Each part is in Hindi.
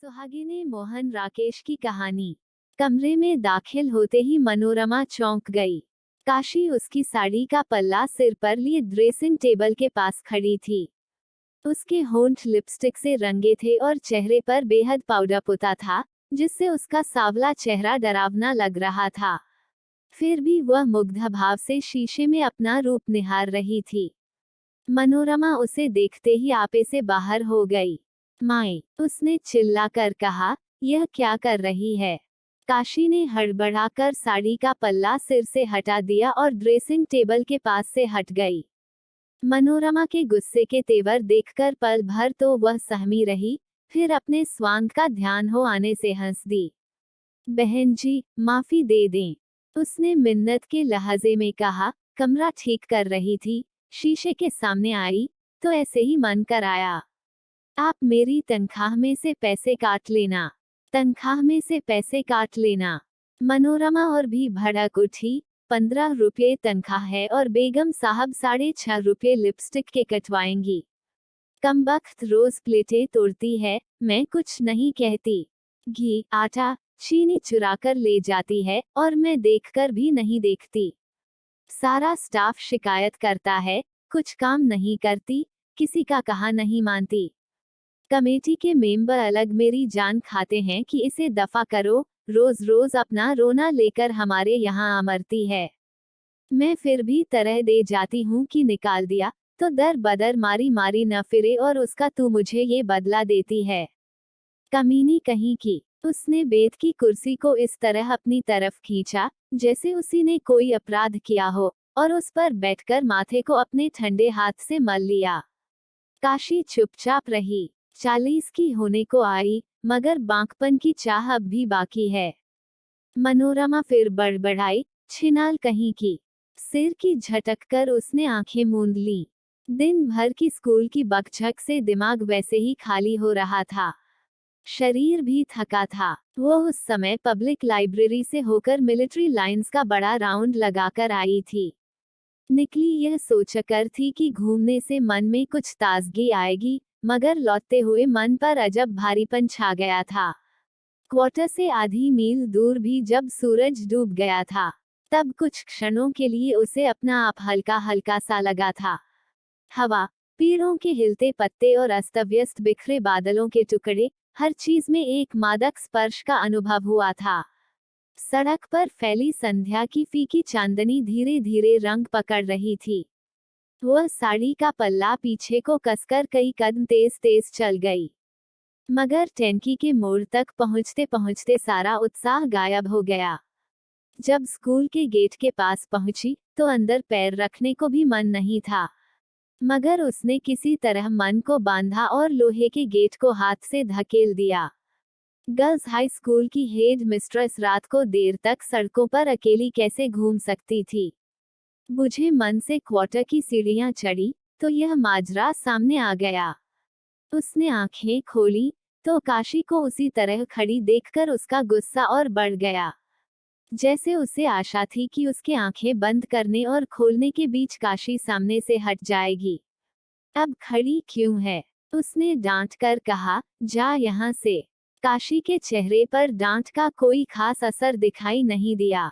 सुहागिने मोहन राकेश की कहानी। कमरे में दाखिल होते ही मनोरमा चौंक गई। काशी उसकी साड़ी का पल्ला सिर पर लिए ड्रेसिंग टेबल के पास खड़ी थी। उसके होंठ लिपस्टिक से रंगे थे और चेहरे पर बेहद पाउडर पुता था, जिससे उसका सांवला चेहरा डरावना लग रहा था। फिर भी वह मुग्ध भाव से शीशे में अपना रूप निहार रही थी। मनोरमा उसे देखते ही आपे से बाहर हो गई। माए, उसने चिल्लाकर कहा, यह क्या कर रही है? काशी ने हड़बड़ाकर साड़ी का पल्ला सिर से हटा दिया और ड्रेसिंग टेबल के पास से हट गई। मनोरमा के गुस्से के तेवर देखकर पल भर तो वह सहमी रही, फिर अपने स्वांग का ध्यान हो आने से हंस दी। बहन जी, माफी दे दें, उसने मिन्नत के लहजे में कहा। कमरा ठीक कर रही थी, शीशे के सामने आई, तो ऐसे ही मन कर आया। आप मेरी तनख्वाह में से पैसे काट लेना। तनख्वाह में से पैसे काट लेना। मनोरमा और भी भड़क उठी। 15 रुपये तनख्वाह है और बेगम साहब 6.5 रुपये लिपस्टिक के कटवाएंगी। कमबख्त रोज प्लेटें तोड़ती है, मैं कुछ नहीं कहती। घी, आटा, चीनी चुराकर ले जाती है और मैं देखकर भी नहीं देखती। सारा स्टाफ शिकायत करता है, कुछ काम नहीं करती, किसी का कहा नहीं मानती। कमेटी के मेंबर अलग मेरी जान खाते हैं कि इसे दफा करो, रोज रोज अपना रोना लेकर हमारे यहाँ अमरती है। मैं फिर भी तरह दे जाती हूँ कि निकाल दिया, तो दर बदर मारी मारी न फिरे और उसका तू मुझे ये बदला देती है। कमीनी कहीं की, उसने बेत की कुर्सी को इस तरह अपनी तरफ खींचा, जैसे उसी ने कोई अपराध किया हो, और उस पर बैठकर माथे को अपने ठंडे हाथ से मल लिया। काशी चुपचाप रही। 40 की होने को आई, मगर बांकपन की चाह अब भी बाकी है। मनोरमा फिर बड़बड़ाई, छिनाल कहीं की। सिर की झटक कर उसने आंखें मूंद ली। दिन भर की स्कूल की बकझक से दिमाग वैसे ही खाली हो रहा था। शरीर भी थका था। वो उस समय पब्लिक लाइब्रेरी से होकर मिलिट्री लाइंस का बड़ा राउंड लगाकर आई थी। निकली यह सोचकर थी कि घूमने से मन में कुछ ताजगी आएगी, मगर लौटते हुए मन पर अजब भारीपन छा गया था। क्वार्टर से आधी मील दूर भी जब सूरज डूब गया था, तब कुछ क्षणों के लिए उसे अपना आप हल्का हल्का सा लगा था। हवा, पेड़ों के हिलते पत्ते और अस्तव्यस्त बिखरे बादलों के टुकड़े, हर चीज में एक मादक स्पर्श का अनुभव हुआ था। सड़क पर फैली संध्या की फीकी चांदनी धीरे धीरे रंग पकड़ रही थी। वह साड़ी का पल्ला पीछे को कसकर कई कदम तेज तेज चल गई, मगर टैंकी के मोड़ तक पहुंचते पहुंचते सारा उत्साह गायब हो गया। जब स्कूल के गेट के पास पहुंची, तो अंदर पैर रखने को भी मन नहीं था, मगर उसने किसी तरह मन को बांधा और लोहे के गेट को हाथ से धकेल दिया। गर्ल्स हाई स्कूल की हेड मिस्ट्रेस रात को देर तक सड़कों पर अकेली कैसे घूम सकती थी? बुझे मन से क्वार्टर की सीढ़ियां चढ़ी, तो यह माजरा सामने आ गया। उसने आंखें खोली, तो काशी को उसी तरह खड़ी देखकर उसका गुस्सा और बढ़ गया। जैसे उसे आशा थी कि उसके आंखें बंद करने और खोलने के बीच काशी सामने से हट जाएगी। अब खड़ी क्यों है? उसने डांट कर कहा, जा यहाँ से। काशी के चेहरे पर डांट का कोई खास असर दिखाई नहीं दिया।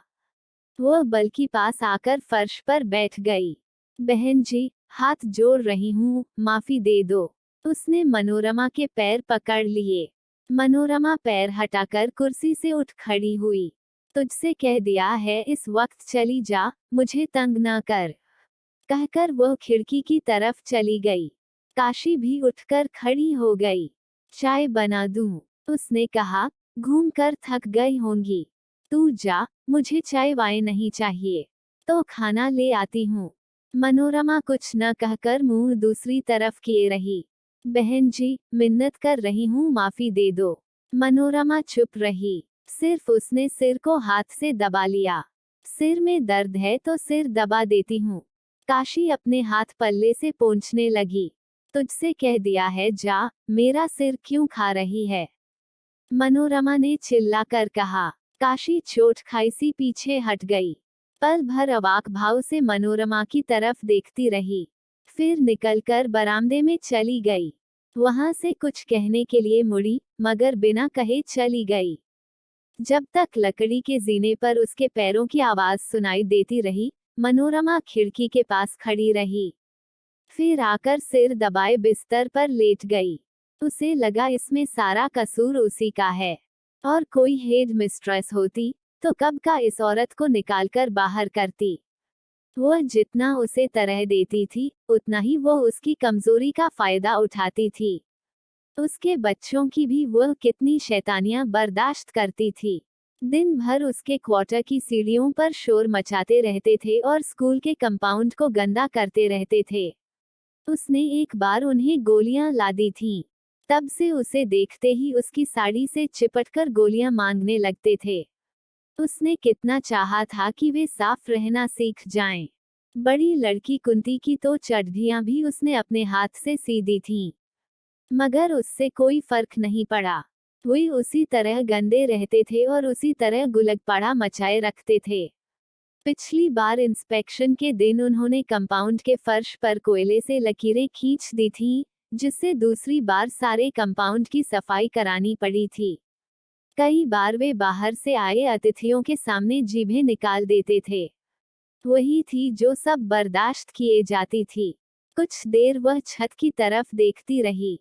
वह बल्कि पास आकर फर्श पर बैठ गई। बहन जी, हाथ जोड़ रही हूँ, माफी दे दो। उसने मनोरमा के पैर पकड़ लिए। मनोरमा पैर हटाकर कुर्सी से उठ खड़ी हुई। तुझसे कह दिया है इस वक्त चली जा, मुझे तंग न कर, कहकर वह खिड़की की तरफ चली गई। काशी भी उठकर खड़ी हो गई। चाय बना दूं? उसने कहा, घूमकर थक गई होंगी। तू जा, मुझे चाय वाय नहीं चाहिए। तो खाना ले आती हूँ। मनोरमा कुछ न कहकर मुंह दूसरी तरफ किए रही। बहन जी, मिन्नत कर रही हूँ, माफी दे दो। मनोरमा चुप रही। सिर्फ उसने सिर को हाथ से दबा लिया। सिर में दर्द है तो सिर दबा देती हूँ। काशी अपने हाथ पल्ले से पोंछने लगी। तुझसे कह दिया है जा, मेरा सिर क्यों खा रही है? मनोरमा ने चिल्लाकर कहा। काशी चोट खाई सी पीछे हट गई। पल भर अवाक भाव से मनोरमा की तरफ देखती रही, फिर निकलकर बरामदे में चली गई। वहां से कुछ कहने के लिए मुड़ी, मगर बिना कहे चली गई। जब तक लकड़ी के जीने पर उसके पैरों की आवाज सुनाई देती रही, मनोरमा खिड़की के पास खड़ी रही। फिर आकर सिर दबाए बिस्तर पर लेट गई। उसे लगा इसमें सारा कसूर उसी का है। और कोई हेड मिस्ट्रेस होती तो कब का इस औरत को निकालकर बाहर करती। वह जितना उसे तरह देती थी, उतना ही वह उसकी कमजोरी का फायदा उठाती थी। उसके बच्चों की भी वह कितनी शैतानियां बर्दाश्त करती थी। दिन भर उसके क्वार्टर की सीढ़ियों पर शोर मचाते रहते थे और स्कूल के कंपाउंड को गंदा करते रहते थे। उसने एक बार उन्हें गोलियां ला दी थीं। तब से उसे देखते ही उसकी साड़ी से चिपटकर गोलियां मांगने लगते थे। उसने कितना चाहा था कि वे साफ रहना सीख जाएं। बड़ी लड़की कुंती की तो चड्ढियां भी उसने अपने हाथ से सी दी थीं। मगर उससे कोई फर्क नहीं पड़ा। वे उसी तरह गंदे रहते थे और उसी तरह गुलगपाड़ा मचाए रखते थे। पिछली बार इंस्पेक्शन के दिन उन्होंने कंपाउंड के फर्श पर कोयले से लकीरें खींच दी थीं, जिससे दूसरी बार सारे कंपाउंड की सफाई करानी पड़ी थी। कई बार वे बाहर से आए अतिथियों के सामने जीभें निकाल देते थे। वही थी जो सब बर्दाश्त किए जाती थी। कुछ देर वह छत की तरफ देखती रही,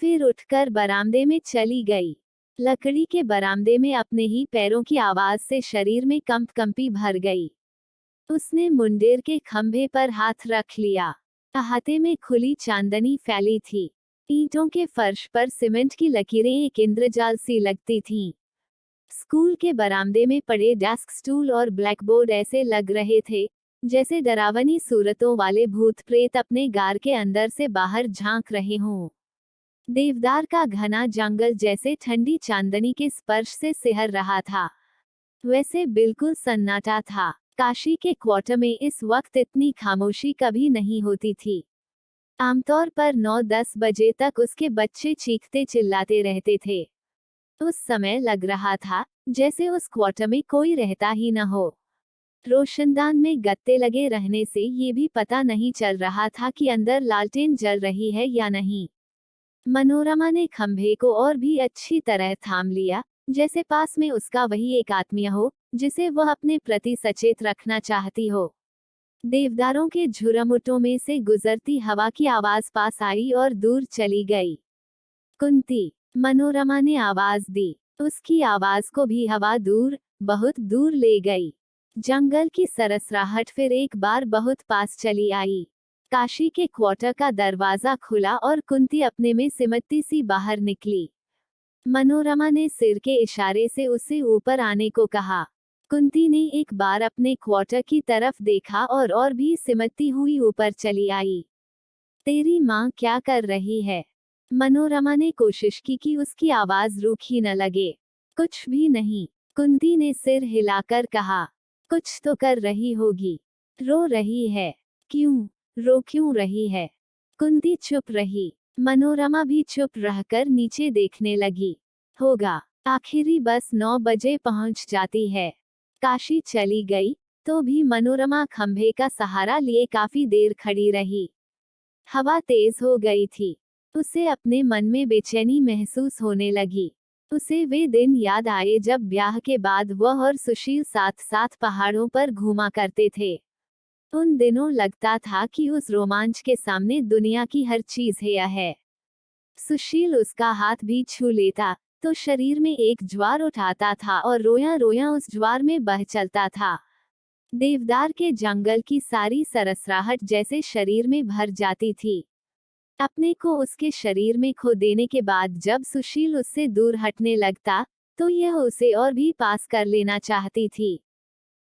फिर उठकर बरामदे में चली गई। लकड़ी के बरामदे में अपने ही पैरों की आवाज से शरीर में कंपकंपी भर गई। उसने मुंडेर के खंभे पर हाथ रख लिया। अहाते में खुली चांदनी फैली थी। ईंटों के फर्श पर सीमेंट की लकीरें एक इंद्रजाल सी लगती थीं। स्कूल के बरामदे में पड़े डेस्क, स्टूल और ब्लैकबोर्ड ऐसे लग रहे थे जैसे डरावनी सूरतों वाले भूत प्रेत अपने गार के अंदर से बाहर झांक रहे हों। देवदार का घना जंगल जैसे ठंडी चांदनी के स्पर्श से सिहर रहा था। वैसे बिल्कुल सन्नाटा था। काशी के क्वार्टर में इस वक्त इतनी खामोशी कभी नहीं होती थी। आमतौर पर 9-10 बजे तक उसके बच्चे चीखते चिल्लाते रहते थे। उस समय लग रहा था जैसे उस क्वार्टर में कोई रहता ही न हो। रोशनदान में गत्ते लगे रहने से ये भी पता नहीं चल रहा था कि अंदर लालटेन जल रही है या नहीं। मनोरमा ने खंभे को और भी अच्छी तरह थाम लिया, जैसे पास में उसका वही एक आत्मीय हो जिसे वह अपने प्रति सचेत रखना चाहती हो। देवदारों के झुरमुटों में से गुजरती हवा की आवाज पास आई और दूर चली गई। कुंती, मनोरमा ने आवाज दी। उसकी आवाज को भी हवा दूर, बहुत दूर ले गई। जंगल की सरसराहट फिर एक बार बहुत पास चली आई। काशी के क्वार्टर का दरवाजा खुला और कुंती अपने में सिमटती सी बाहर निकली। मनोरमा ने सिर के इशारे से उसे ऊपर आने को कहा। कुंती ने एक बार अपने क्वार्टर की तरफ देखा और भी सिमटती हुई ऊपर चली आई। तेरी माँ क्या कर रही है? मनोरमा ने कोशिश की कि उसकी आवाज रूखी न लगे। कुछ भी नहीं, कुंती ने सिर हिलाकर कहा। कुछ तो कर रही होगी। रो रही है। क्यों? रो क्यों रही है? कुंती चुप रही। मनोरमा भी चुप रहकर नीचे देखने लगी। होगा, आखिरी बस 9 बजे पहुंच जाती है। काशी चली गई तो भी मनोरमा खंभे का सहारा लिए काफी देर खड़ी रही। हवा तेज हो गई थी। उसे अपने मन में बेचैनी महसूस होने लगी। उसे वे दिन याद आए जब ब्याह के बाद वह और सुशील साथ साथ पहाड़ों पर घूमा करते थे। उन दिनों लगता था कि उस रोमांच के सामने दुनिया की हर चीज हेय है। सुशील उसका हाथ भी छू लेता तो शरीर में एक ज्वार उठाता था और रोया रोया उस ज्वार में बह चलता था। देवदार के जंगल की सारी सरसराहट जैसे शरीर में भर जाती थी। अपने को उसके शरीर में खो देने के बाद जब सुशील उससे दूर हटने लगता तो यह उसे और भी पास कर लेना चाहती थी।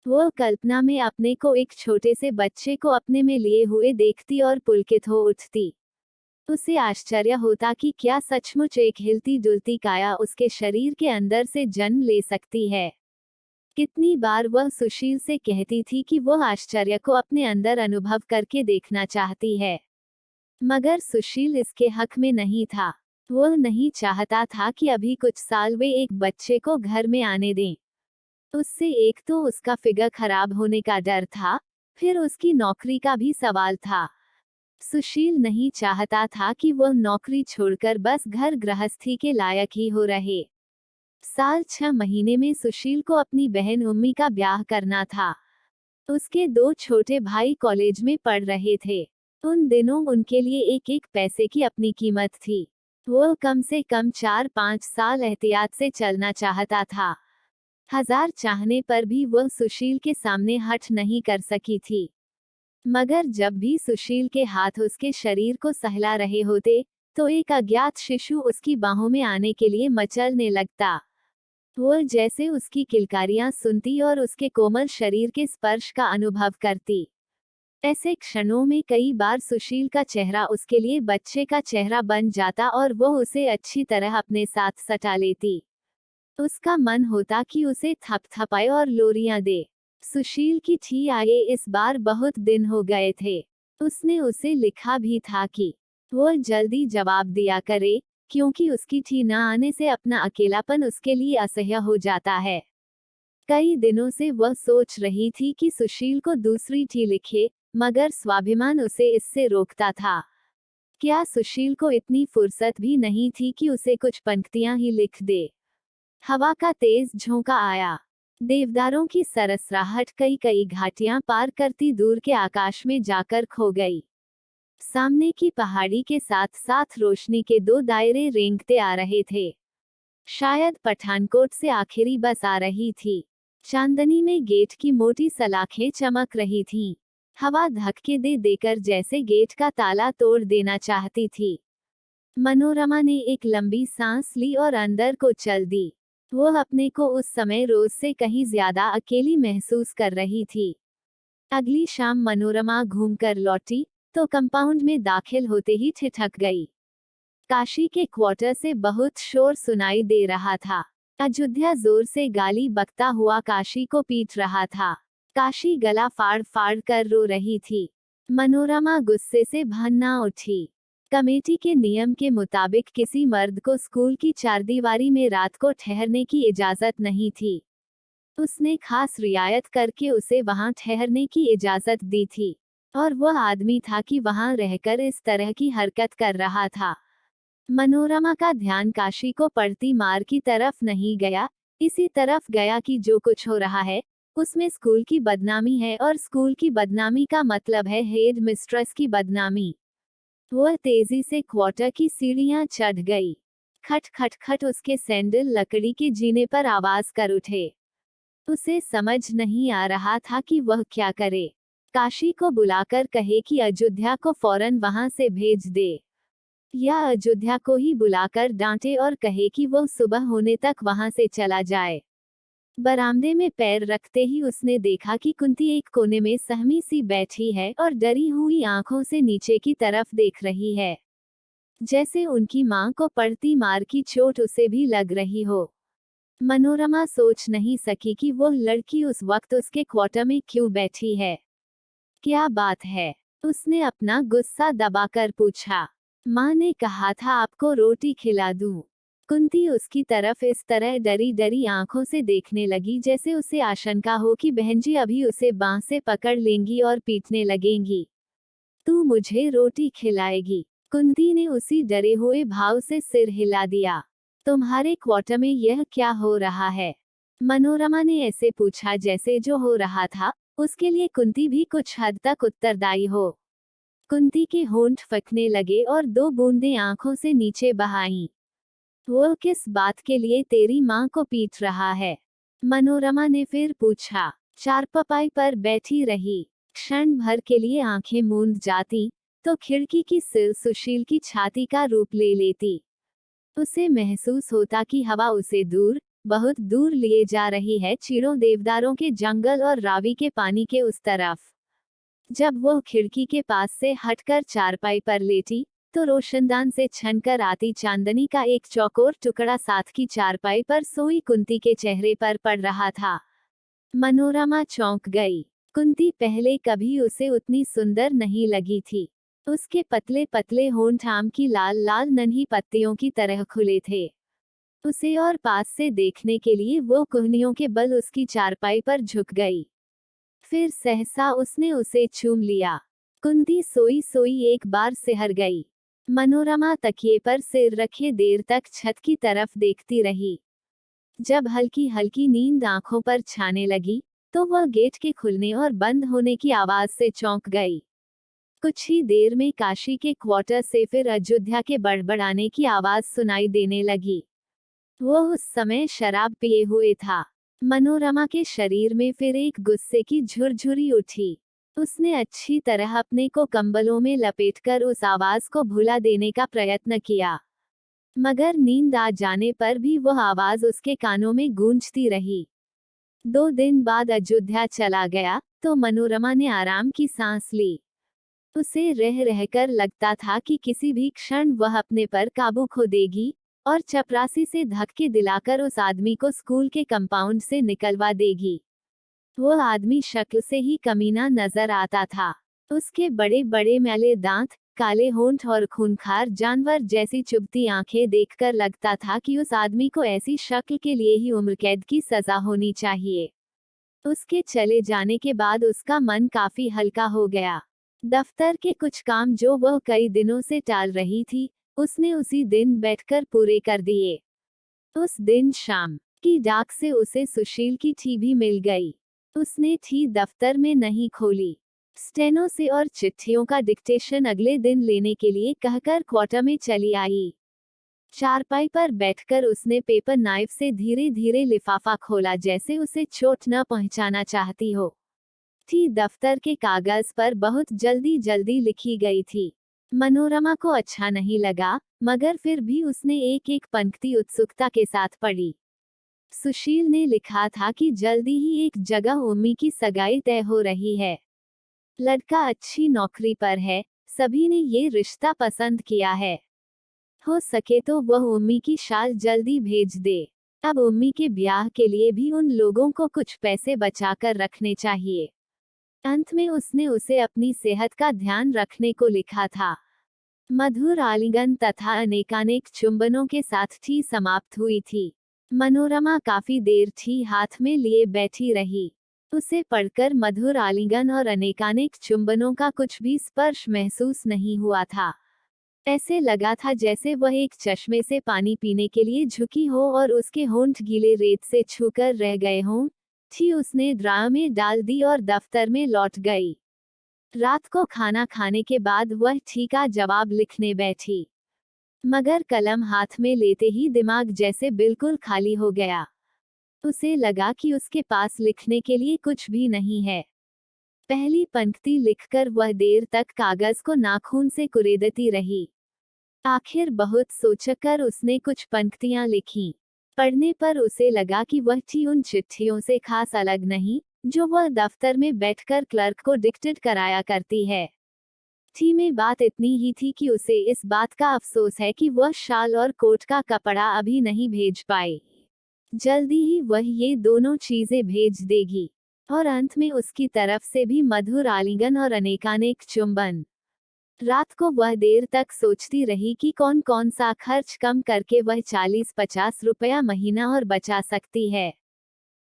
वह कल्पना में अपने को एक छोटे से बच्चे को अपने में लिए हुए देखती और पुलकित हो उठती। उसे आश्चर्य होता कि क्या सचमुच एक हिलती डुलती काया उसके शरीर के अंदर से जन्म ले सकती है। कितनी बार वह सुशील से कहती थी कि वह आश्चर्य को अपने अंदर अनुभव करके देखना चाहती है, मगर सुशील इसके हक में नहीं था। वह नहीं चाहता था कि अभी कुछ साल वे एक बच्चे को घर में आने दें। उससे एक तो उसका फिगर खराब होने का डर था, फिर उसकी नौकरी का भी सवाल था। सुशील नहीं चाहता था कि वह नौकरी छोड़कर बस घर गृहस्थी के लायक ही हो रहे। साल 6 महीने में सुशील को अपनी बहन उम्मी का ब्याह करना था। उसके 2 छोटे भाई कॉलेज में पढ़ रहे थे। उन दिनों उनके लिए एक एक पैसे की अपनी कीमत थी। वो कम से कम 4-5 साल एहतियात से चलना चाहता था। हजार चाहने पर भी वह सुशील के सामने हठ नहीं कर सकी थी। मगर जब भी सुशील के हाथ उसके शरीर को सहला रहे होते, तो एक अज्ञात शिशु उसकी बाहों में आने के लिए मचलने लगता। वो जैसे उसकी किलकारियां सुनती और उसके कोमल शरीर के स्पर्श का अनुभव करती। ऐसे क्षणों में कई बार सुशील का चेहरा उसके लिए बच्चे का चेहरा बन जाता और वो उसे अच्छी तरह अपने साथ सटा लेती। उसका मन होता कि उसे थपथपाए और लोरियां दे। सुशील की ठी आए इस बार बहुत दिन हो गए थे। उसने उसे लिखा भी था कि वो जल्दी जवाब दिया करे, क्योंकि उसकी ठी न आने से अपना अकेलापन उसके लिए असह्य हो जाता है। कई दिनों से वह सोच रही थी कि सुशील को दूसरी ठी लिखे, मगर स्वाभिमान उसे इससे रोकता था। क्या सुशील को इतनी फुर्सत भी नहीं थी कि उसे कुछ पंक्तियां ही लिख दे। हवा का तेज झोंका आया। देवदारों की सरसराहट कई कई घाटियां पार करती दूर के आकाश में जाकर खो गई। सामने की पहाड़ी के साथ साथ रोशनी के 2 दायरे रेंगते आ रहे थे। शायद पठानकोट से आखिरी बस आ रही थी। चांदनी में गेट की मोटी सलाखें चमक रही थीं। हवा धक्के दे देकर जैसे गेट का ताला तोड़ देना चाहती थी। मनोरमा ने एक लंबी सांस ली और अंदर को चल दी। वो अपने को उस समय रोज से कहीं ज्यादा अकेली महसूस कर रही थी। अगली शाम मनोरमा घूमकर लौटी, तो कंपाउंड में दाखिल होते ही ठिठक गई। काशी के क्वार्टर से बहुत शोर सुनाई दे रहा था। अयोध्या जोर से गाली बकता हुआ काशी को पीट रहा था। काशी गला फाड़ फाड़ कर रो रही थी। मनोरमा गुस्से से भन्ना उठी। कमेटी के नियम के मुताबिक किसी मर्द को स्कूल की चारदीवारी में रात को ठहरने की इजाजत नहीं थी। उसने खास रियायत करके उसे वहां ठहरने की इजाजत दी थी, और वह आदमी था कि वहां रहकर इस तरह की हरकत कर रहा था। मनोरमा का ध्यान काशी को पड़ती मार की तरफ नहीं गया, इसी तरफ गया कि जो कुछ हो रहा है उसमें स्कूल की बदनामी है, और स्कूल की बदनामी का मतलब है हेड मिस्ट्रेस की बदनामी। वह तेजी से क्वार्टर की सीढ़ियां चढ़ गई। खट खट खट उसके सैंडल लकड़ी के जीने पर आवाज कर उठे। उसे समझ नहीं आ रहा था कि वह क्या करे। काशी को बुलाकर कहे कि अयोध्या को फौरन वहां से भेज दे, या अयोध्या को ही बुलाकर डांटे और कहे कि वह सुबह होने तक वहां से चला जाए। बरामदे में पैर रखते ही उसने देखा कि कुंती एक कोने में सहमी सी बैठी है और डरी हुई आंखों से नीचे की तरफ देख रही है, जैसे उनकी मां को पड़ती मार की चोट उसे भी लग रही हो। मनोरमा सोच नहीं सकी कि वो लड़की उस वक्त उसके क्वार्टर में क्यों बैठी है। क्या बात है? उसने अपना गुस्सा दबाकर पूछा। माँ ने कहा था आपको रोटी खिला दूं। कुंती उसकी तरफ इस तरह डरी डरी आंखों से देखने लगी जैसे उसे आशंका हो कि बहनजी अभी उसे बांह से पकड़ लेंगी और पीटने लगेंगी। तू मुझे रोटी खिलाएगी? कुंती ने उसी डरे हुए भाव से सिर हिला दिया। तुम्हारे क्वार्टर में यह क्या हो रहा है? मनोरमा ने ऐसे पूछा जैसे जो हो रहा था उसके लिए कुंती भी कुछ हद तक उत्तरदायी हो। कुंती के होंठ फटने लगे और 2 बूंदें आंखों से नीचे बह आईं। वो किस बात के लिए तेरी माँ को पीट रहा है? मनोरमा ने फिर पूछा। चारपाई पर बैठी रही, क्षण भर के लिए आंखें मूंद जाती, तो खिड़की की सिल सुशील की छाती का रूप ले लेती। उसे महसूस होता कि हवा उसे दूर, बहुत दूर लिए जा रही है, चीड़ों देवदारों के जंगल और रावी के पानी के उस तरफ। जब वह खिड़की के पास से हटकर चारपाई पर लेटी, तो रोशनदान से छनकर आती चांदनी का एक चौकोर टुकड़ा साथ की चारपाई पर सोई कुंती के चेहरे पर पड़ रहा था। मनोरमा चौंक गई। कुंती पहले कभी उसे उतनी सुंदर नहीं लगी थी। उसके पतले पतले होंठ आम की लाल लाल नन्ही पत्तियों की तरह खुले थे। उसे और पास से देखने के लिए वो कुहनियों के बल उसकी चारपाई पर झुक गई। फिर सहसा उसने उसे चूम लिया। कुंती सोई सोई एक बार सिहर गई। मनोरमा तकिए पर सिर रखे देर तक छत की तरफ देखती रही। जब हल्की हल्की नींद आंखों पर छाने लगी, तो वह गेट के खुलने और बंद होने की आवाज से चौंक गई। कुछ ही देर में काशी के क्वार्टर से फिर अयोध्या के बड़बड़ाने की आवाज सुनाई देने लगी। वो उस समय शराब पिए हुए था। मनोरमा के शरीर में फिर एक गुस्से की झुरझुरी उठी। उसने अच्छी तरह अपने को कंबलों में लपेटकर उस आवाज को भुला देने का प्रयत्न किया, मगर नींद आ जाने पर भी वह आवाज उसके कानों में गूंजती रही। 2 दिन बाद अयोध्या चला गया तो मनोरमा ने आराम की सांस ली। उसे रह रहकर लगता था कि किसी भी क्षण वह अपने पर काबू खो देगी और चपरासी से धक्के दिलाकर उस आदमी को स्कूल के कंपाउंड से निकलवा देगी। वह आदमी शक्ल से ही कमीना नजर आता था। उसके बड़े बड़े मैले दांत, काले होंठ और खूंखार जानवर जैसी चुभती आंखें देखकर लगता था कि उस आदमी को ऐसी शक्ल के लिए ही उम्र कैद की सजा होनी चाहिए। उसके चले जाने के बाद उसका मन काफी हल्का हो गया। दफ्तर के कुछ काम जो वह कई दिनों से टाल रही थी, उसने उसी दिन बैठकर पूरे कर दिए। उस दिन शाम की डाक से उसे सुशील की ठी भी मिल गई। उसने ठी दफ्तर में नहीं खोली। स्टेनो से और चिट्ठियों का डिक्टेशन अगले दिन लेने के लिए कहकर क्वार्टर में चली आई। चारपाई पर बैठकर उसने पेपर नाइफ से धीरे धीरे लिफाफा खोला, जैसे उसे चोट न पहुंचाना चाहती हो। थी दफ्तर के कागज पर बहुत जल्दी जल्दी लिखी गई थी। मनोरमा को अच्छा नहीं लगा, मगर फिर भी उसने एक एक पंक्ति उत्सुकता के साथ पढ़ी। सुशील ने लिखा था कि जल्दी ही एक जगह उम्मी की सगाई तय हो रही है। लड़का अच्छी नौकरी पर है, सभी ने ये रिश्ता पसंद किया है। हो सके तो वह उम्मी की शाल जल्दी भेज दे। अब उम्मी के ब्याह के लिए भी उन लोगों को कुछ पैसे बचाकर रखने चाहिए। अंत में उसने उसे अपनी सेहत का ध्यान रखने को लिखा था। मधुर आलिंगन तथा अनेकानेक चुंबनों के साथ ठी समाप्त हुई थी। मनोरमा काफी देर ठी हाथ में लिए बैठी रही। उसे पढ़कर मधुर आलिंगन और अनेकानेक चुंबनों का कुछ भी स्पर्श महसूस नहीं हुआ था। ऐसे लगा था जैसे वह एक चश्मे से पानी पीने के लिए झुकी हो और उसके होंठ गीले रेत से छूकर रह गए हों। थी उसने ड्रा में डाल दी और दफ्तर में लौट गई। रात को खाना खाने के बाद वह ठी का जवाब लिखने बैठी, मगर कलम हाथ में लेते ही दिमाग जैसे बिल्कुल खाली हो गया। उसे लगा कि उसके पास लिखने के लिए कुछ भी नहीं है। पहली पंक्ति लिखकर वह देर तक कागज को नाखून से कुरेदती रही। आखिर बहुत सोचकर उसने कुछ पंक्तियां लिखीं। पढ़ने पर उसे लगा कि वह ठी उन चिट्ठियों से खास अलग नहीं, जो वह दफ्तर में बैठकर क्लर्क को डिक्टेट कराया करती है। ठी में बात इतनी ही थी कि उसे इस बात का अफसोस है कि वह शाल और कोट का कपड़ा अभी नहीं भेज पाई। जल्दी ही वह ये दोनों चीजें भेज देगी, और अंत में उसकी तरफ से भी मधुर आलिंगन और अनेकानेक चुंबन। रात को वह देर तक सोचती रही कि कौन कौन सा खर्च कम करके वह 40-50 रुपया महीना और बचा सकती है।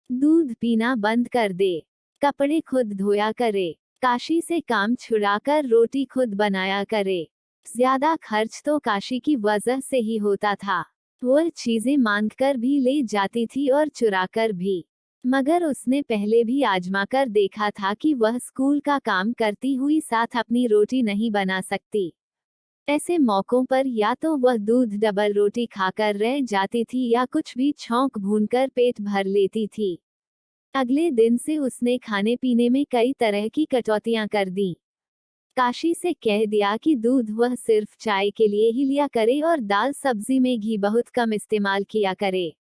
दूध पीना बंद कर दे, कपड़े खुद धोया करे, काशी से काम छुड़ाकर रोटी खुद बनाया करे। ज्यादा खर्च तो काशी की वजह से ही होता था। वह चीजें मांगकर भी ले जाती थी और चुराकर भी, मगर उसने पहले भी आजमाकर देखा था कि वह स्कूल का काम करती हुई साथ अपनी रोटी नहीं बना सकती। ऐसे मौकों पर या तो वह दूध डबल रोटी खाकर रह जाती थी या कुछ भी छौंक भूनकर पेट भर लेती थी। अगले दिन से उसने खाने पीने में कई तरह की कटौतियां कर दी। काशी से कह दिया कि दूध वह सिर्फ चाय के लिए ही लिया करे और दाल सब्जी में घी बहुत कम इस्तेमाल किया करे।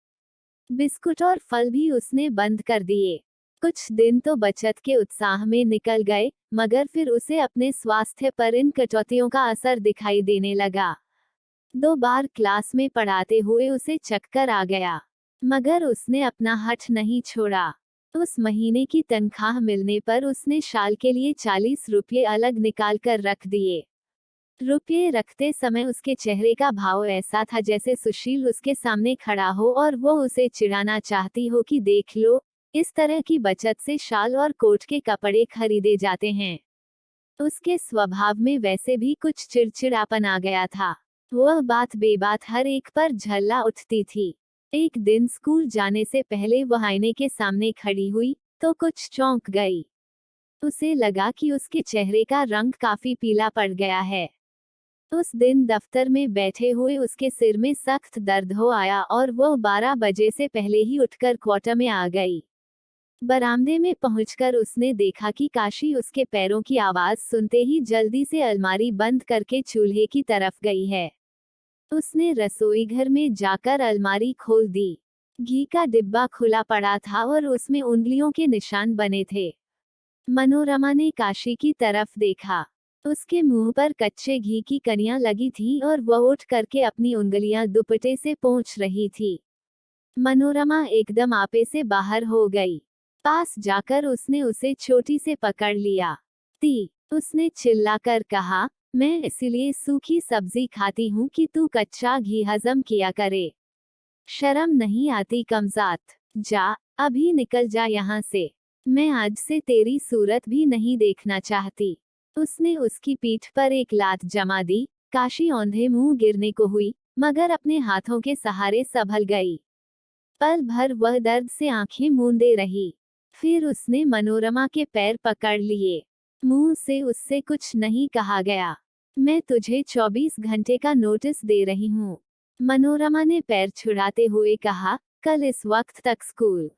बिस्कुट और फल भी उसने बंद कर दिए। कुछ दिन तो बचत के उत्साह में निकल गए, मगर फिर उसे अपने स्वास्थ्य पर इन कटौतियों का असर दिखाई देने लगा। 2 बार क्लास में पढ़ाते हुए उसे चक्कर आ गया, मगर उसने अपना हठ नहीं छोड़ा। उस महीने की तनख्वाह मिलने पर उसने शाल के लिए 40 रुपये अलग निकाल कर रख दिए। रुपये रखते समय उसके चेहरे का भाव ऐसा था जैसे सुशील उसके सामने खड़ा हो और वो उसे चिढ़ाना चाहती हो कि देख लो, इस तरह की बचत से शाल और कोट के कपड़े खरीदे जाते हैं। उसके स्वभाव में वैसे भी कुछ चिड़चिड़ापन आ गया था। वह बात बेबात हर एक पर झल्ला उठती थी। एक दिन स्कूल जाने से पहले वह आईने के सामने खड़ी हुई तो कुछ चौंक गई। उसे लगा कि उसके चेहरे का रंग काफी पीला पड़ गया है। उस दिन दफ्तर में बैठे हुए उसके सिर में सख्त दर्द हो आया और वह 12 बजे से पहले ही उठकर क्वार्टर में आ गई। बरामदे में पहुंचकर उसने देखा कि काशी उसके पैरों की आवाज सुनते ही जल्दी से अलमारी बंद करके चूल्हे की तरफ गई है। उसने रसोई घर में जाकर अलमारी खोल दी। घी का डिब्बा खुला पड़ा था और उसमें उंगलियों के निशान बने थे। मनोरमा ने काशी की तरफ देखा। उसके मुंह पर कच्चे घी की कनियां लगी थीं और वह उठ करके अपनी उंगलियां दुपट्टे से पोंछ रही थी। मनोरमा एकदम आपे से बाहर हो गई। पास जाकर उसने उसे चोटी से पकड़ लिया। उसने चिल्लाकर कहा, मैं इसलिए सूखी सब्जी खाती हूँ कि तू कच्चा घी हजम किया करे। शर्म नहीं आती कमजात? जा, अभी निकल जा यहाँ से। मैं आज से तेरी सूरत भी नहीं देखना चाहती। उसने उसकी पीठ पर एक लात जमा दी। काशी औंधे मुंह गिरने को हुई, मगर अपने हाथों के सहारे संभल गई। पल भर वह दर्द से आंखें मूंदे रही। फिर उसने मनोरमा के पैर पकड़ लिए। मुंह से उससे कुछ नहीं कहा गया। मैं तुझे 24 घंटे का नोटिस दे रही हूँ। मनोरमा ने पैर छुड़ाते हुए कहा, कल इस वक्त तक स्कूल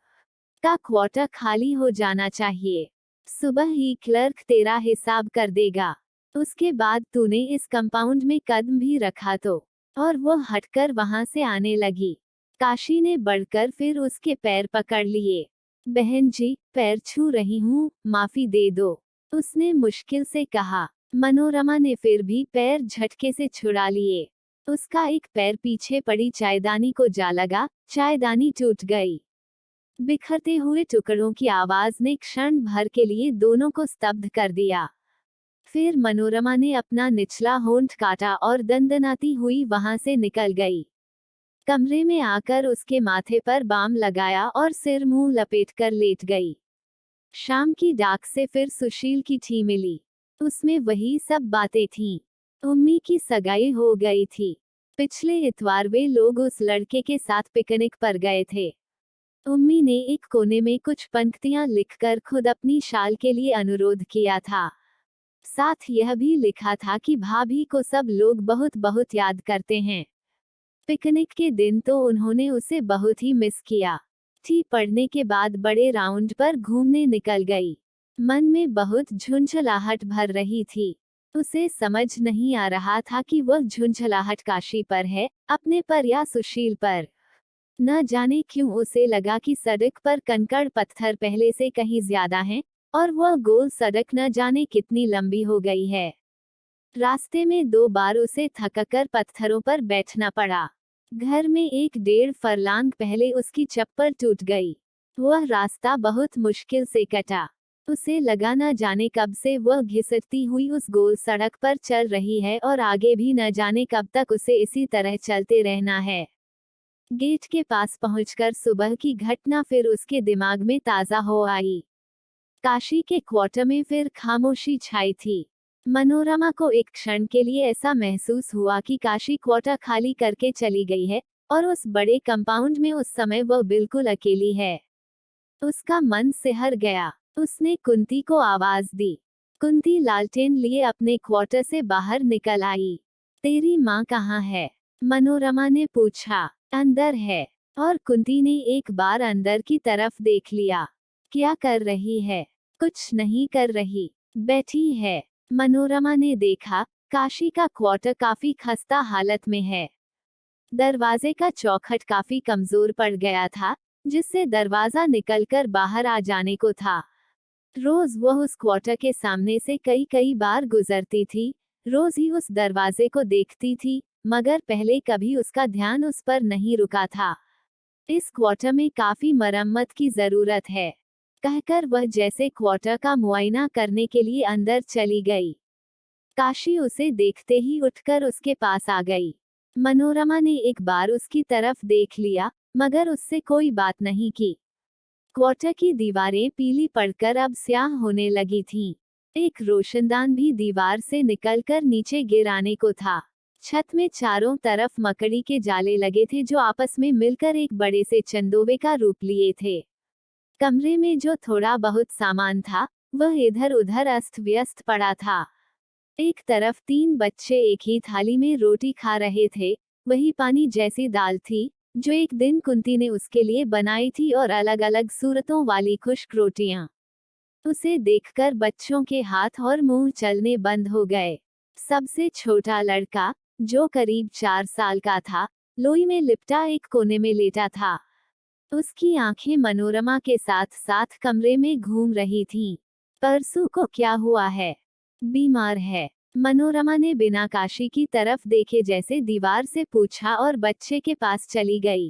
का क्वार्टर खाली हो जाना चाहिए। सुबह ही क्लर्क तेरा हिसाब कर देगा। उसके बाद तूने इस कंपाउंड में कदम भी रखा तो। और वो हटकर वहां से आने लगी। काशी ने बढ़कर फिर उसके पैर पकड़ लिए। बहन जी, पैर छू रही हूँ, माफी दे दो, उसने मुश्किल से कहा। मनोरमा ने फिर भी पैर झटके से छुड़ा लिए। उसका एक पैर पीछे पड़ी चायदानी को जा लगा। चायदानी टूट गई। बिखरते हुए टुकड़ों की आवाज ने क्षण भर के लिए दोनों को स्तब्ध कर दिया। फिर मनोरमा ने अपना निचला होंठ काटा और दंदनाती हुई वहां से निकल गई। कमरे में आकर उसके माथे पर बाम लगाया और सिर मुंह लपेटकर लेट गई। शाम की डाक से फिर सुशील की ठी मिली। उसमें वही सब बातें थीं। उम्मी की सगाई हो गई थी। पिछले इतवार वे लोग उस लड़के के साथ पिकनिक पर गए थे। उम्मी ने एक कोने में कुछ पंक्तियां लिखकर खुद अपनी शाल के लिए अनुरोध किया था। साथ यह भी लिखा था कि भाभी को सब लोग बहुत बहुत याद करते हैं। पिकनिक के दिन तो उन्होंने उसे बहुत ही मिस किया। टी पढ़ने के बाद बड़े राउंड पर घूमने निकल गई। मन में बहुत झुंझलाहट भर रही थी। उसे समझ नहीं आ रहा था कि वह झुंझलाहट काशी पर है, अपने पर या सुशील पर। न जाने क्यों उसे लगा कि सड़क पर कंकड़ पत्थर पहले से कहीं ज्यादा हैं, और वह गोल सड़क न जाने कितनी लंबी हो गई है। रास्ते में 2 बार उसे थककर पत्थरों पर बैठना पड़ा। घर में 1-1.5 फरलांग पहले उसकी चप्पल टूट गई। वह रास्ता बहुत मुश्किल से कटा। उसे लगा न जाने कब से वह घिसटती हुई उस गोल सड़क पर चल रही है और आगे भी न जाने कब तक उसे इसी तरह चलते रहना है। गेट के पास पहुंचकर सुबह की घटना फिर उसके दिमाग में ताजा हो आई। काशी के क्वार्टर में फिर खामोशी छाई थी। मनोरमा को एक क्षण के लिए ऐसा महसूस हुआ कि काशी क्वार्टर खाली करके चली गई है और उस बड़े कंपाउंड में उस समय वह बिल्कुल अकेली है। उसका मन सिहर गया। उसने कुंती को आवाज दी। कुंती लालटेन लिए अपने क्वार्टर से बाहर निकल आई। तेरी माँ कहाँ है? मनोरमा ने पूछा। अंदर है। और कुंती ने एक बार अंदर की तरफ देख लिया। क्या कर रही है? कुछ नहीं कर रही, बैठी है। मनोरमा ने देखा, काशी का क्वार्टर काफी खस्ता हालत में है। दरवाजे का चौखट काफी कमजोर पड़ गया था, जिससे दरवाजा निकलकर बाहर आ जाने को था। रोज वह उस क्वार्टर के सामने से कई बार गुजरती थी। रोज ही उस दरवाजे को देखती थी, मगर पहले कभी उसका ध्यान उस पर नहीं रुका था। इस क्वार्टर में काफी मरम्मत की जरूरत है, कहकर वह जैसे क्वार्टर का मुआयना करने के लिए अंदर चली गई। काशी उसे देखते ही उठकर उसके पास आ गई। मनोरमा ने एक बार उसकी तरफ देख लिया, मगर उससे कोई बात नहीं की। क्वार्टर की दीवारें पीली पड़कर अब स्याह होने लगी थीं। एक रोशनदान भी दीवार से निकलकर नीचे गिर आने को था। छत में चारों तरफ मकड़ी के जाले लगे थे जो आपस में मिलकर एक बड़े से चंदोवे का रूप लिए थे। कमरे में जो थोड़ा बहुत सामान था वह इधर उधर अस्त व्यस्त पड़ा था। एक तरफ 3 बच्चे एक ही थाली में रोटी खा रहे थे, वही पानी जैसी दाल थी जो एक दिन कुंती ने उसके लिए बनाई थी और अलग अलग सूरतों वाली खुश्क रोटियां। उसे देखकर बच्चों के हाथ और मुंह चलने बंद हो गए। सबसे छोटा लड़का, जो करीब 4 साल का था, लोई में लिपटा एक कोने में लेटा था। उसकी आंखें मनोरमा के साथ साथ कमरे में घूम रही थीं। परसू को क्या हुआ है? बीमार है? मनोरमा ने बिना काशी की तरफ देखे जैसे दीवार से पूछा और बच्चे के पास चली गई।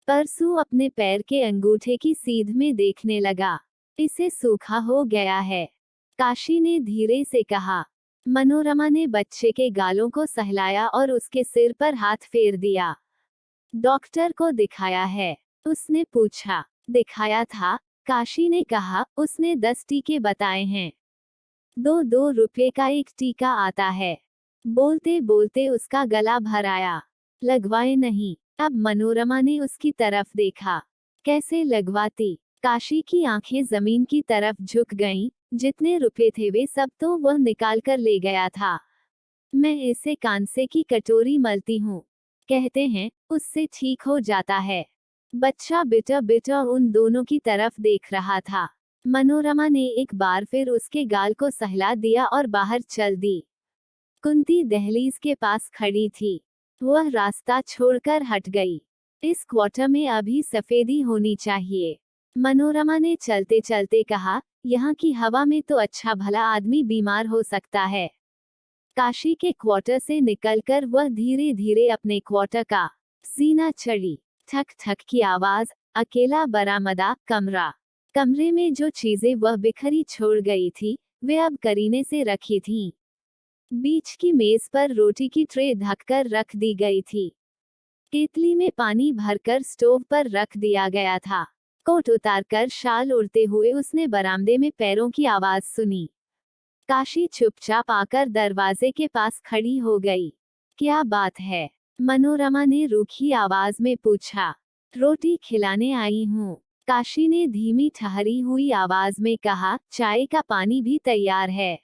परसू अपने पैर के अंगूठे की सीध में देखने लगा। इसे सूखा हो गया है, काशी ने धीरे से कहा। मनोरमा ने बच्चे के गालों को सहलाया और उसके सिर पर हाथ फेर दिया। डॉक्टर को दिखाया है? उसने पूछा। दिखाया था, काशी ने कहा। उसने 10 टीके बताए हैं। 2-2 रुपये का एक टीका आता है। बोलते बोलते उसका गला भर आया। लगवाए नहीं? अब मनोरमा ने उसकी तरफ देखा। कैसे लगवाती? काशी की आंखें जमीन की तरफ झुक गईं। जितने रुपए थे वे सब तो वह निकाल कर ले गया था। मैं इसे कांसे की कटोरी मलती हूँ, कहते हैं, उससे ठीक हो जाता है। बच्चा बिटा बिटा उन दोनों की तरफ देख रहा था। मनोरमा ने एक बार फिर उसके गाल को सहला दिया और बाहर चल दी। कुंती दहलीज के पास खड़ी थी। वह रास्ता छोड़कर हट गई। इस क्वार्टर में अभी सफेदी होनी चाहिए, मनोरमा ने चलते चलते कहा। यहाँ की हवा में तो अच्छा भला आदमी बीमार हो सकता है। काशी के क्वार्टर से निकलकर वह धीरे धीरे अपने क्वार्टर का सीना चढ़ी। ठक ठक की आवाज, अकेला बरामदा कमरा। कमरे में जो चीजें वह बिखरी छोड़ गई थी वे अब करीने से रखी थीं। बीच की मेज पर रोटी की ट्रे ढककर रख दी गई थी। केतली में पानी भरकर स्टोव पर रख दिया गया था। कोट उतारकर शाल उड़ते हुए उसने बरामदे में पैरों की आवाज सुनी। काशी चुपचाप आकर दरवाजे के पास खड़ी हो गई। क्या बात है? मनोरमा ने रूखी आवाज में पूछा। रोटी खिलाने आई हूँ, काशी ने धीमी ठहरी हुई आवाज में कहा। चाय का पानी भी तैयार है,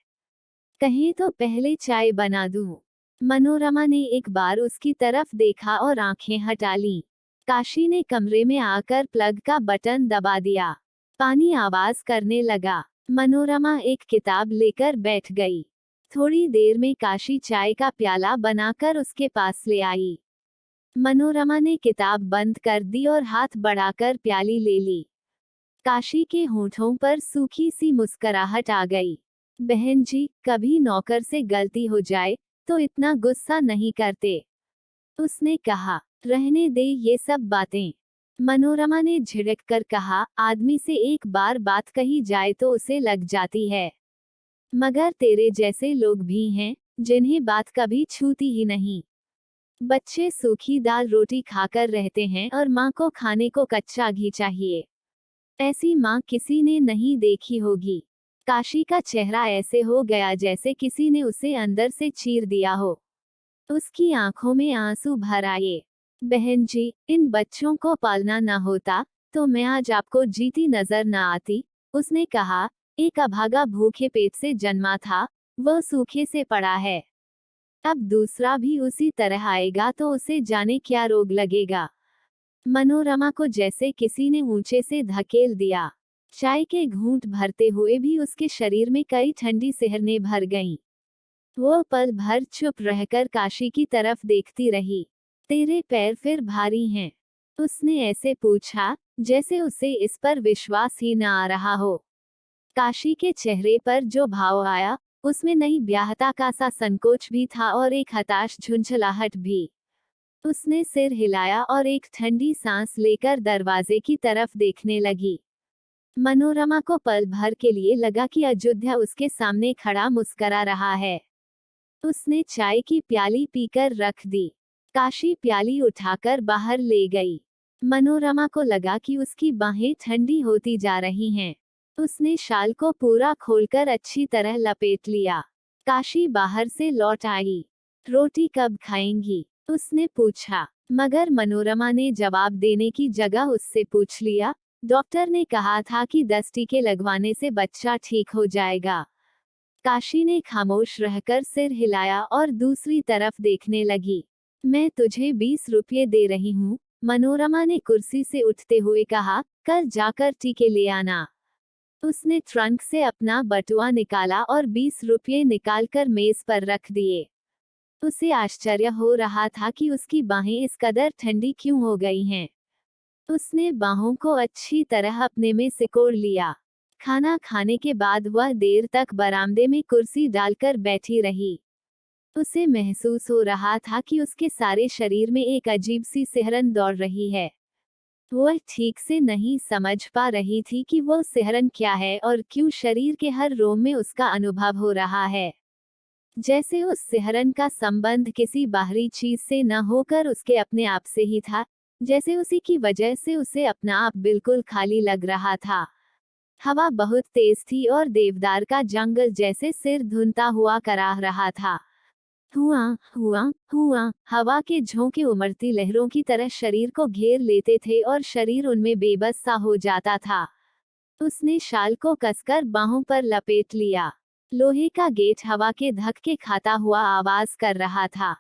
कहीं तो पहले चाय बना दूं। मनोरमा ने एक बार उसकी तरफ देखा और आंखें हटा लीं। काशी ने कमरे में आकर प्लग का बटन दबा दिया। पानी आवाज करने लगा। मनोरमा एक किताब लेकर बैठ गई। थोड़ी देर में काशी चाय का प्याला बनाकर उसके पास ले आई। मनोरमा ने किताब बंद कर दी और हाथ बढ़ाकर प्याली ले ली। काशी के होठों पर सूखी सी मुस्कुराहट आ गई। बहन जी, कभी नौकर से गलती हो जाए तो इतना गुस्सा नहीं करते, उसने कहा। रहने दे ये सब बातें, मनोरमा ने झिड़क कर कहा। आदमी से एक बार बात कही जाए तो उसे लग जाती है, मगर तेरे जैसे लोग भी हैं जिन्हें बात कभी छूती ही नहीं। बच्चे सूखी दाल रोटी खाकर रहते हैं और माँ को खाने को कच्चा घी चाहिए। ऐसी माँ किसी ने नहीं देखी होगी। काशी का चेहरा ऐसे हो गया जैसे किसी ने उसे अंदर से चीर दिया हो। उसकी आंखों में आंसू भर आए। बहन जी, इन बच्चों को पालना न होता तो मैं आज आपको जीती नजर न आती, उसने कहा। एक अभागा भूखे पेट से जन्मा था, वह सूखे से पड़ा है। अब दूसरा भी उसी तरह आएगा तो उसे जाने क्या रोग लगेगा। मनोरमा को जैसे किसी ने ऊंचे से धकेल दिया। चाय के घूंट भरते हुए भी उसके शरीर में कई ठंडी सिहरनें भर गईं। वो पल भर चुप रहकर काशी की तरफ देखती रही। तेरे पैर फिर भारी हैं, उसने ऐसे पूछा जैसे उसे इस पर विश्वास ही न आ रहा हो। काशी के चेहरे पर जो भाव आया उसमें नई ब्याहता का सा संकोच भी था और एक हताश झुंझलाहट भी। उसने सिर हिलाया और एक ठंडी सांस लेकर दरवाजे की तरफ देखने लगी। मनोरमा को पल भर के लिए लगा कि अयोध्या उसके सामने खड़ा मुस्करा रहा है। उसने चाय की प्याली पीकर रख दी। काशी प्याली उठाकर बाहर ले गई। मनोरमा को लगा कि उसकी बाहें ठंडी होती जा रही हैं। उसने शाल को पूरा खोलकर अच्छी तरह लपेट लिया। काशी बाहर से लौट आई। रोटी कब खाएंगी? उसने पूछा, मगर मनोरमा ने जवाब देने की जगह उससे पूछ लिया, डॉक्टर ने कहा था कि 10 टीके लगवाने से बच्चा ठीक हो जाएगा। काशी ने खामोश रहकर सिर हिलाया और दूसरी तरफ देखने लगी। मैं तुझे 20 रुपये दे रही हूँ, मनोरमा ने कुर्सी से उठते हुए कहा, कल जाकर टीके ले आना। उसने ट्रंक से अपना बटुआ निकाला और 20 रुपये निकालकर मेज पर रख दिए। उसे आश्चर्य हो रहा था कि उसकी बाहें इस कदर ठंडी क्यों हो गई हैं। उसने बाहों को अच्छी तरह अपने में सिकोड़ लिया। खाना खाने के बाद वह देर तक बरामदे में कुर्सी डालकर बैठी रही। उसे महसूस हो रहा था कि उसके सारे शरीर में एक अजीब सी सिहरन दौड़ रही है। वह ठीक से नहीं समझ पा रही थी कि वो सिहरन क्या है और क्यों शरीर के हर रोम में उसका अनुभव हो रहा है। जैसे उस सिहरन का संबंध किसी बाहरी चीज से न होकर उसके अपने आप से ही था, जैसे उसी की वजह से उसे अपना आप बिल्कुल खाली लग रहा था। हवा बहुत तेज थी और देवदार का जंगल जैसे सिर धुनता हुआ कराह रहा था। हुआ हुआ हुआ हवा के झोंके उमड़ती लहरों की तरह शरीर को घेर लेते थे और शरीर उनमें बेबस सा हो जाता था। उसने शाल को कसकर बाहों पर लपेट लिया। लोहे का गेट हवा के धक्के खाता हुआ आवाज कर रहा था।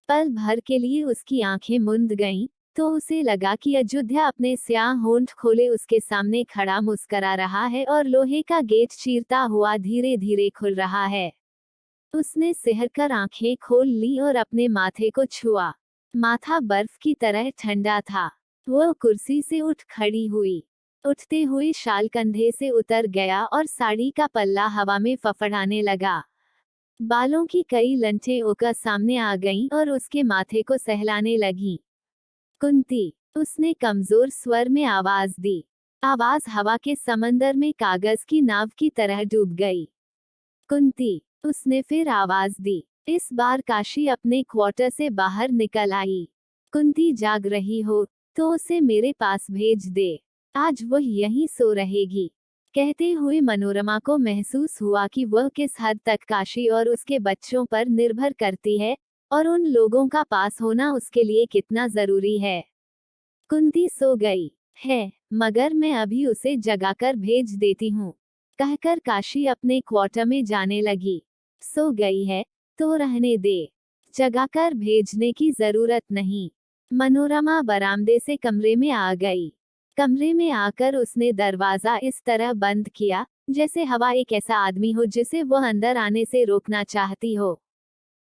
पल भर के लिए उसकी आंखें मुंद गईं, तो उसे लगा कि अयोध्या अपने स्याह होंठ खोले उसके सामने खड़ा मुस्करा रहा है और लोहे का गेट चीरता हुआ धीरे धीरे खुल रहा है। उसने सिहरकर आंखें खोल ली और अपने माथे को छुआ। माथा बर्फ की तरह ठंडा था। वो कुर्सी से उठ खड़ी हुई। उठते हुए शाल कंधे से उतर गया और साड़ी का पल्ला हवा में फफड़ाने लगा। बालों की कई लंठें उकर सामने आ गईं और उसके माथे को सहलाने लगीं। कुंती, उसने कमजोर स्वर में आवाज दी। आवाज हवा के समंदर में कागज की नाव की तरह डूब गई। कुंती, उसने फिर आवाज दी। इस बार काशी अपने क्वार्टर से बाहर निकल आई। कुंती जाग रही हो तो उसे मेरे पास भेज दे। आज वह यहीं सो रहेगी। कहते हुए मनोरमा को महसूस हुआ कि वह किस हद तक काशी और उसके बच्चों पर निर्भर करती है और उन लोगों का पास होना उसके लिए कितना जरूरी है। कुंती सो गई है, मगर मैं अभी उसे जगाकर भेज देती हूँ, कहकर काशी अपने क्वार्टर में जाने लगी। सो गई है तो रहने दे, जगाकर भेजने की जरूरत नहीं। मनोरमा बरामदे से कमरे में आ गई। कमरे में आकर उसने दरवाजा इस तरह बंद किया जैसे हवा एक ऐसा आदमी हो जिसे वह अंदर आने से रोकना चाहती हो।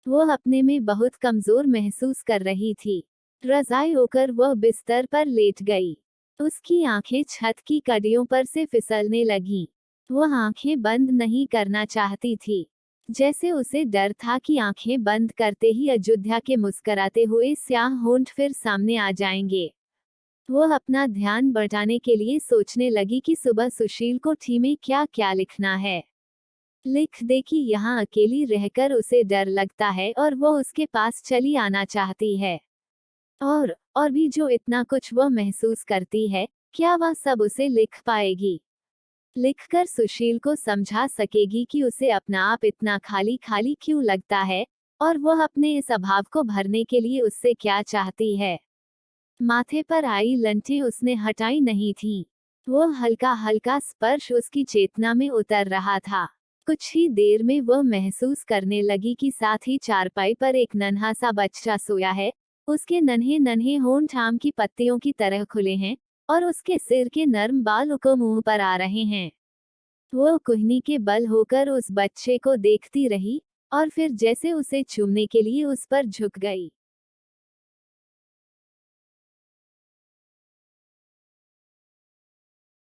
वह अपने में बहुत कमजोर महसूस कर रही थी। रजाई होकर वह बिस्तर पर लेट गई। उसकी आंखें छत की कड़ियों पर से फिसलने लगीं। वह आंखें बंद नहीं करना चाहती थी। जैसे उसे डर था कि आंखें बंद करते ही अयोध्या के मुस्कुराते हुए स्याह होंठ फिर सामने आ जाएंगे। वह अपना ध्यान बटाने के लिए सोचने लगी कि सुबह सुशील को ठी में क्या क्या लिखना है। लिख दे कि यहाँ अकेली रहकर उसे डर लगता है और वो उसके पास चली आना चाहती है। और भी जो इतना कुछ वह महसूस करती है, क्या वह सब उसे लिख पाएगी? लिखकर सुशील को समझा सकेगी कि उसे अपना आप इतना खाली खाली क्यों लगता है और वह अपने इस अभाव को भरने के लिए उससे क्या चाहती है। माथे पर आई लंठें उसने हटाई नहीं थीं। वो हल्का हल्का स्पर्श उसकी चेतना में उतर रहा था। कुछ ही देर में वह महसूस करने लगी कि साथ ही चारपाई पर एक नन्हा सा बच्चा सोया है। उसके नन्हे नन्हे होंठ आम की पत्तियों की तरह खुले हैं और उसके सिर के नर्म बाल उको मुंह पर आ रहे हैं। वो कुहनी के बल होकर उस बच्चे को देखती रही और फिर जैसे उसे चूमने के लिए उस पर झुक गई।